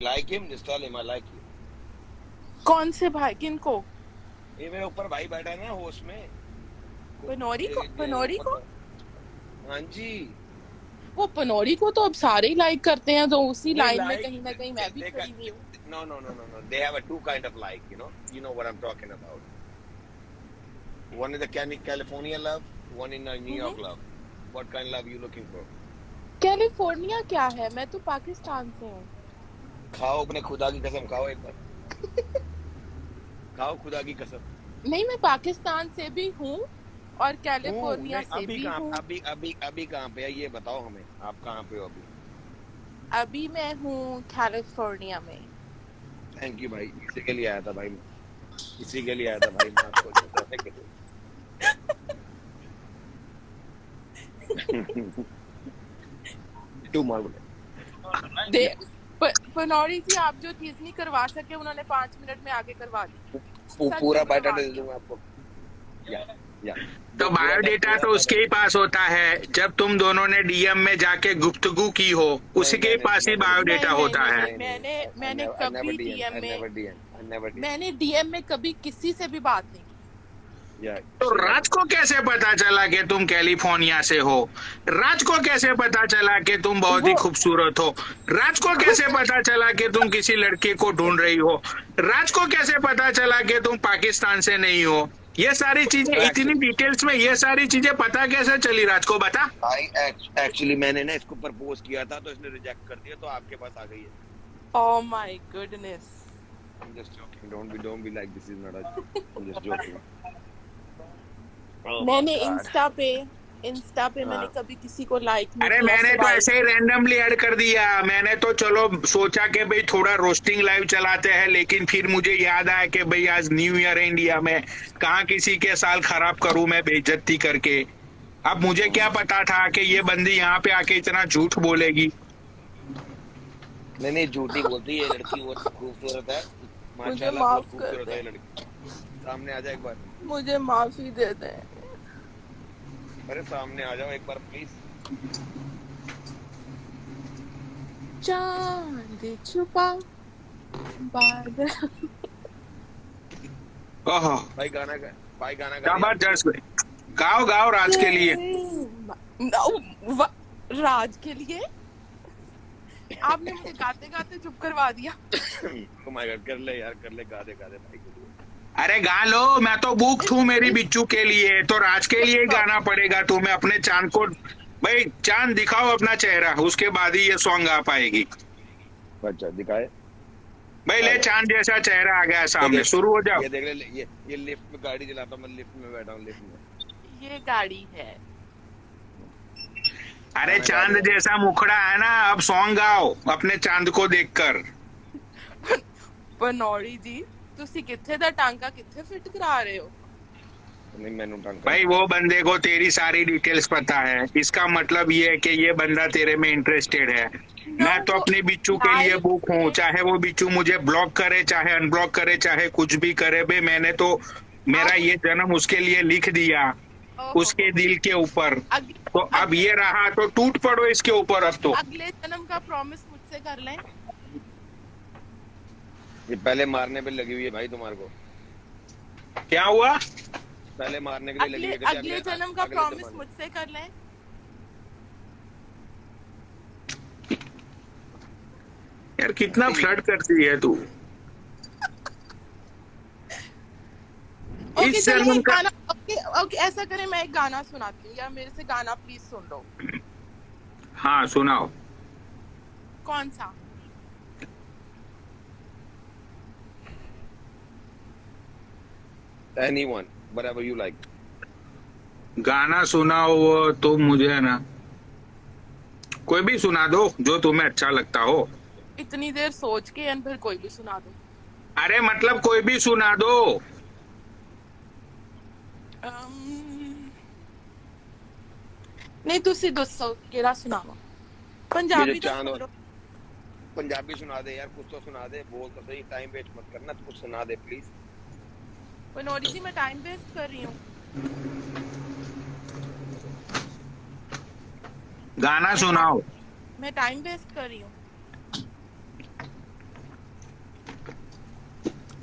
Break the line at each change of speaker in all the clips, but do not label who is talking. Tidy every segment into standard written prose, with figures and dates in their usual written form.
Like him, just tell him I like you.
कौन से भाई, किनको?
ये मेरे ऊपर भाई बैठा है ना होस्ट में।
पनौरी को?
वो
पनौरी को?
हाँ जी।
वो पनौरी को तो अब सारे ही लाइक करते हैं, तो उसी
नहीं
लाइन में
like
कहीं ना कहीं मैं भी खड़ी हुई हूँ।
no. They have a two kind of like, you know what I'm talking about. One is the California love, one in New York love. What kind of love you looking for?
California क्या है? मैं तो पाकिस्तान से हूँ।
खाओ अपने खुदा की कसम, खाओ एक बार। खाओ खुदा की कसम।
नहीं, मैं पाकिस्तान से भी हूँ और कैलिफोर्निया से भी हूँ।
अभी कहाँ पे है ये बताओ हमें, आप कहाँ पे हो अभी?
अभी मैं हूँ कैलिफोर्निया में।
थैंक यू भाई, इसी के लिए आया था भाई मैं, इसी के लिए आया था भाई मैं आपको जैसे कि तू मार बोले।
पनौरी जी, आप जो चीज नहीं करवा सके उन्होंने 5 मिनट में आगे करवा दी।
पूरा बायोडाटा दे दूंगा आपको। या
तो बायोडेटा तो उसके ही पास होता है जब तुम दोनों ने डीएम में जाके गुफ्तगू की हो, उसी के पास ही बायोडेटा होता है।
मैंने कभी डीएम में कभी किसी से भी बात नहीं की।
तो राज को कैसे पता चला कि तुम कैलिफोर्निया से हो? राज को कैसे पता चला कि तुम बहुत ही खूबसूरत हो? राज को कैसे पता चला कि तुम किसी लड़के को ढूंढ रही हो? राज को कैसे पता चला कि तुम पाकिस्तान से नहीं हो? ये सारी चीजें इतनी डिटेल्स में, ये सारी चीजें पता कैसे चली? राज को बता।
एक्चुअली मैंने ना इसको प्रपोज किया था तो इसने रिजेक्ट कर दिया, तो आपके पास आ गई है।
Oh my goodness.
I'm just joking. Don't be like this is not a joke. I'm just joking.
मैंने इंस्टा पे मैंने कभी किसी को लाइक नहीं
अरे
किया।
मैंने तो ऐसे ही रैंडमली ऐड कर दिया। मैंने तो चलो सोचा कि भाई थोड़ा रोस्टिंग लाइव चलाते हैं, लेकिन फिर मुझे याद आया कि भाई आज न्यू ईयर है इंडिया में, कहाँ किसी के साल खराब करूं मैं बेइज्जती करके। अब मुझे क्या पता था कि ये बंदी यहाँ पे आके इतना झूठ बोलेगी।
नहीं झूठी बोलती है लड़की, वो खूबसूरत है माशाल्लाह, बहुत खूबसूरत है लड़की। सामने आ जाए एक बार,
मुझे माफी दे दे।
अरे सामने आ जाओ एक बार प्लीज।
चांद छुपा बादल।
ओहो
भाई गाना
जबरदस्त, गाओ राज के लिए।
राज के लिए आपने मुझे गाते गाते चुप करवा दिया।
Oh my God, कर ले यार, कर ले, गा दे भाई के लिए।
अरे गा लो, मैं तो बुक हूँ मेरी बिच्चू के लिए, तो राज के लिए गाना पड़ेगा तुम्हें। अपने चांद को भाई, चांद दिखाओ अपना चेहरा, उसके बाद ही ये सॉन्ग आ पाएगी।
अच्छा दिखाए
भाई, ले चांद जैसा चेहरा आ गया सामने, शुरू हो जाओ।
ये देख ले, ये लिफ्ट में गाड़ी चलाता हूँ मैं, लिफ्ट में बैठा हूँ, लिफ्ट में।
ये गाड़ी है।
अरे चांद जैसा मुखड़ा है ना, अब सॉन्ग गाओ अपने चांद को देखकर।
पनौरी जी, ਤੁਸੀਂ ਕਿੱਥੇ ਦਾ ਟਾਂਕਾ ਕਿੱਥੇ ਫਿੱਟ ਕਰਾ ਰਹੇ ਹੋ?
नहीं मैंने टांका
भाई, वो बंदे को तेरी सारी डिटेल्स पता है, इसका मतलब ये है कि ये बंदा तेरे में इंटरेस्टेड है। मैं तो अपनी बिच्चू के लिए बुक हूँ, चाहे वो बिच्चू मुझे ब्लॉक करे, चाहे अनब्लॉक करे, चाहे कुछ भी करे। भाई मैंने तो मेरा ये जन्म उसके लिए लिख दिया, उसके दिल के ऊपर। तो अब ये रहा तो टूट पड़ो इसके ऊपर। अब तो
अगले जन्म का प्रॉमिस मुझसे कर लें।
ये पहले मारने पे लगी हुई है भाई तुम्हारे को।
क्या हुआ?
पहले मारने के लिए लगी है।
अगले जन्म का प्रॉमिस मुझसे कर लें।
यार कितना फ्लर्ट करती है तू।
इस जन्म का ओके, ऐसा करें, मैं एक गाना सुनाती हूँ, या मेरे से गाना प्लीज सुन लो।
हाँ सुनाओ।
कौन सा?
Anyone, whatever you like.
गाना सुनाओ वो तो मुझे है ना, कोई भी सुना दो जो तुम्हें अच्छा लगता हो।
इतनी देर सोच के एंड फिर कोई भी सुना दो।
अरे मतलब कोई भी सुना दो।
नहीं ਤੁਸੀਂ ਦੱਸੋ ਕਿਹੜਾ ਸੁਣਾਵਾਂ? पंजाबी
पंजाबी सुना दे यार, कुछ तो सुना दे, बोल तो सही, टाइम वेस्ट मत करना, कुछ सुना दे प्लीज।
पनौरी जी, मैं टाइम वेस्ट कर रही हूँ?
गाना सुनाओ।
मैं टाइम वेस्ट कर रही हूँ?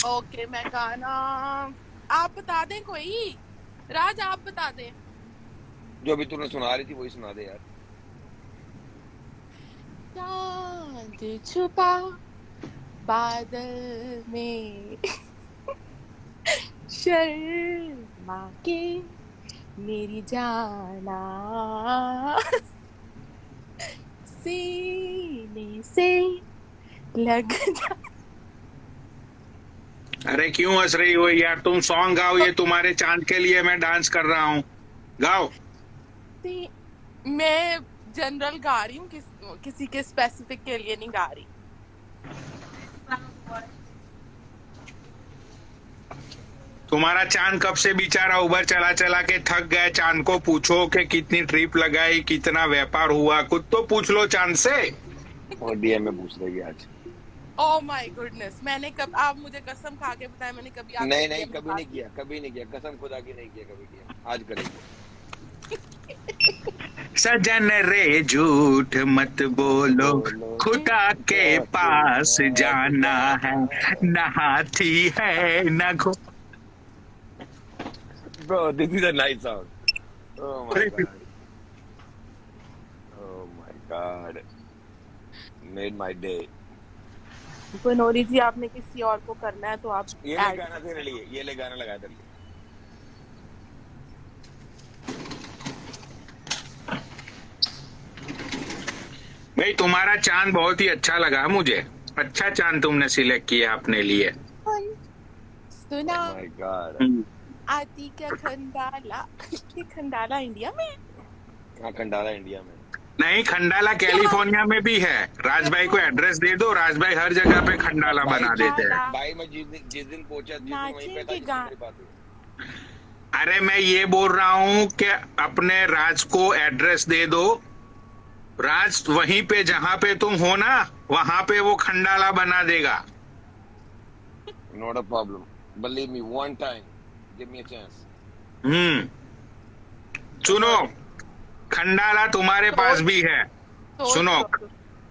ओके मैं गाना आप बता दें कोई। राज आप बता दें।
जो भी तूने सुना रही थी वही सुना दे यार।
चांद छुपा बादल में शर्मा के मेरी जाना सीने से लग जा।
अरे क्यों हंस रही हो यार? तुम सॉन्ग गाओ, ये तुम्हारे चांद के लिए मैं डांस कर रहा हूँ, गाओ।
मैं जनरल गा रही हूँ, किसी के स्पेसिफिक के लिए नहीं गा रही।
तुम्हारा चांद कब से बेचारा उबर चला चला के थक गया। चांद को पूछो कि कितनी ट्रिप लगाई, कितना व्यापार हुआ, कुछ तो पूछ लो चांद से।
और डीएम में पूछ लेगी आज।
ओह माय गुडनेस, मैंने कब, आप मुझे कसम खा के बताया, मैंने कभी आपको
नहीं
DM
कभी
बात
नहीं किया, कभी नहीं किया, कसम खुदा की नहीं किया कभी किया, आज करेंगे।
सजन रे झूठ मत बोलो, खुदा के पास जाना है, न हाथी है न घो।
Bro, this is a nice song. Oh my god. Oh my god. Made my day.
बनोरी जी आपने किसी और को करना है तो आप
ये ले गाना तेरे लिए, ये ले गाना लगा तेरे लिए।
भाई तुम्हारा चांद बहुत ही अच्छा लगा मुझे, अच्छा चांद तुमने सिलेक्ट किया अपने लिए।
सुना
Oh my god.
आती क्या खंडाला। ये खंडाला इंडिया में?
हाँ, खंडाला इंडिया में।
नहीं, खंडाला कैलिफोर्निया में भी है। राज भाई को एड्रेस दे दो, राज भाई हर जगह पे खंडाला बना देते हैं।
भाई मैं जिस दिन पहुंचा, जिस दिन वहीं पे था, जिस दिन मेरी बात हुई।
अरे मैं ये बोल रहा हूँ कि अपने राज को एड्रेस दे दो, राज वहीं पे जहाँ पे तुम हो ना, वहां पे वो खंडाला बना देगा।
Not a problem. Believe me, one time. Give me a chance.
सुनो, खंडाला तुम्हारे पास भी है। सुनो,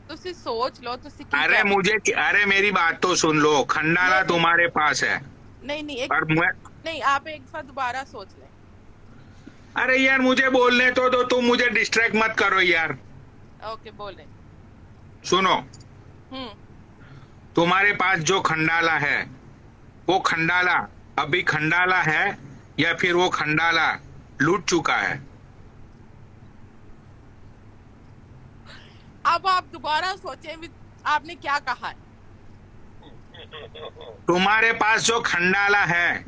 तुसी सोच लो, तुसी
अरे मेरी बात तो सुन लो, खंडाला तुम्हारे पास है।
नहीं
और
नहीं, आप एक बार दोबारा सोच लें।
अरे यार मुझे बोलने तो तुम मुझे डिस्ट्रैक्ट मत करो यार।
ओके बोले।
सुनो, तुम्हारे पास जो खंडाला है, वो खंडाला अभी खंडाला है या फिर वो खंडाला लूट चुका है?
अब आप दोबारा सोचें, आपने क्या कहा है?
तुम्हारे पास जो खंडाला है,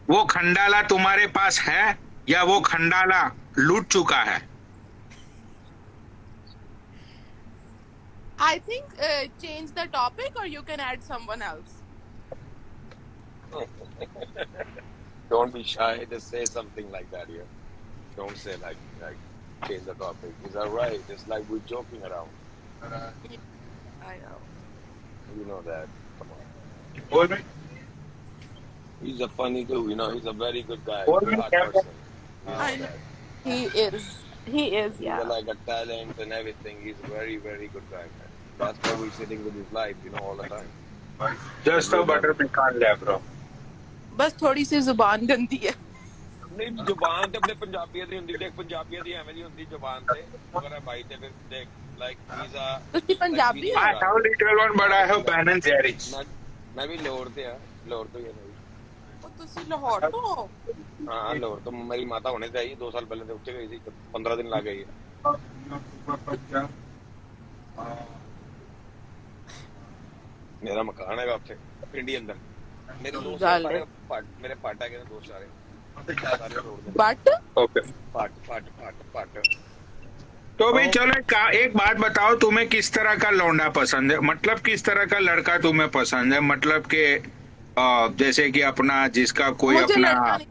वो खंडाला तुम्हारे पास है या वो खंडाला लूट चुका है?
I think change the topic or you can add someone else.
Don't be shy. Just say something like that here. Don't say like change the topic. Is that right? It's like we're joking around.
I know.
You know that. Come on.
बोल भाई।
He's a funny dude. You know, he's a very good guy.
What
Good heart person. You know
I know.
that.
He is.
He's
Yeah.
like a talent and everything. He's a very, very good guy, man. That's why we're sitting with his life, you know, all the time.
Just a butter pecan ले bro।
बस थोड़ी सी जुबान गंदी है।
नहीं, जुबान ते अपने पंजाबियों दी हुंदी, देख पंजाबियों दी एवें दी हुंदी जुबान ते। अगर है भाई ते फिर देख, like he's a।
तुसी पंजाबी
I
हो?
have little one but I have Ben and Jerry's।
मैं भी लाहौर ते आ, लाहौर तो ही है मैं भी।
ओ, तुसी लाहौर तो हो?
हाँ, लाहौर तो मेरी माता होने से आई 2 साल पहले तो उठे गई थी, 15 दिन लग गई है। मेरा मकान है ਉੱਥੇ पिंडी अंदर। मेरे दोस्त सारे मेरे पाटा के दोस्त सारे रोड दे।
बट
ओके,
पाट।
तो भाई चलो एक बात बताओ, तुम्हें किस तरह का लौंडा पसंद है? मतलब किस तरह का लड़का तुम्हें पसंद है? मतलब कि जैसे कि अपना जिसका कोई
मुझे
अपना
लड़का नहीं